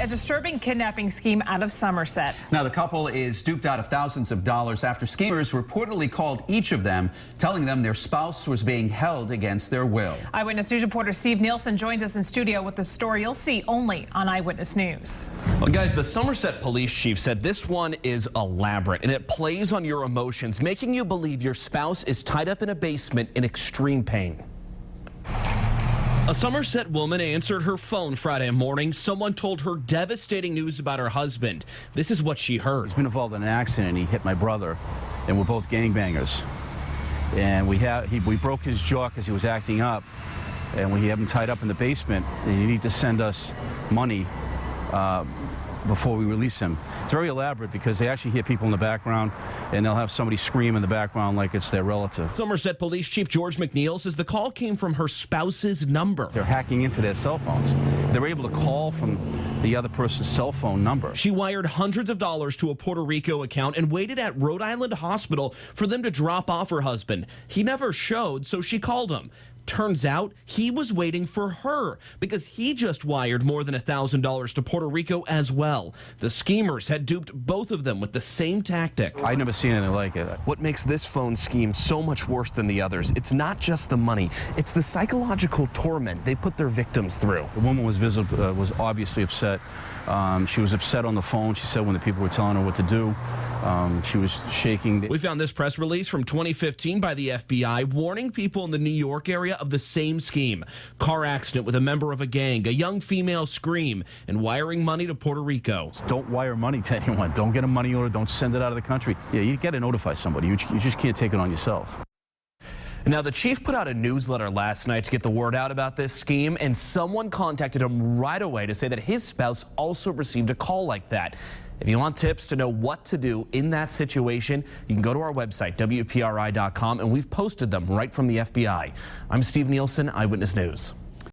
a disturbing kidnapping scheme out of Somerset. Now, the couple is duped out of thousands of dollars after schemers reportedly called each of them, telling them their spouse was being held against their will. Eyewitness News reporter Steve Nielsen joins us in studio with the story you'll see only on Eyewitness News. Well, guys, the Somerset police chief said this one is elaborate and it plays on your emotions, making you believe your spouse is tied up in a basement in extreme pain. A Somerset woman answered her phone Friday morning. Someone told her devastating news about her husband. This is what she heard. He's been involved in an accident. He hit my brother, and we're both gangbangers. And we broke his jaw because he was acting up, and we have him tied up in the basement, and you need to send us money before we release him. It's very elaborate because they actually hear people in the background, and they'll have somebody scream in the background like it's their relative. Somerset Police Chief George McNeil says the call came from her spouse's number. They're hacking into their cell phones. They're able to call from the other person's cell phone number. She wired hundreds of dollars to a Puerto Rico account and waited at Rhode Island Hospital for them to drop off her husband. He never showed, so she called him. Turns out he was waiting for her because he just wired more than $1,000 to Puerto Rico as well. The schemers had duped both of them with the same tactic. I've never seen anything like it. What makes this phone scheme so much worse than the others? It's not just the money. It's the psychological torment they put their victims through. The woman was obviously upset. She was upset on the phone. She said when the people were telling her what to do. She was shaking. We found this press release from 2015 by the FBI warning people in the New York area of the same scheme. Car accident with a member of a gang, a young female scream, and wiring money to Puerto Rico. Don't wire money to anyone. Don't get a money order. Don't send it out of the country. Yeah, you got to notify somebody. You just can't take it on yourself. Now, the chief put out a newsletter last night to get the word out about this scheme, and someone contacted him right away to say that his spouse also received a call like that. If you want tips to know what to do in that situation, you can go to our website, WPRI.com, and we've posted them right from the FBI. I'm Steve Nielsen, Eyewitness News.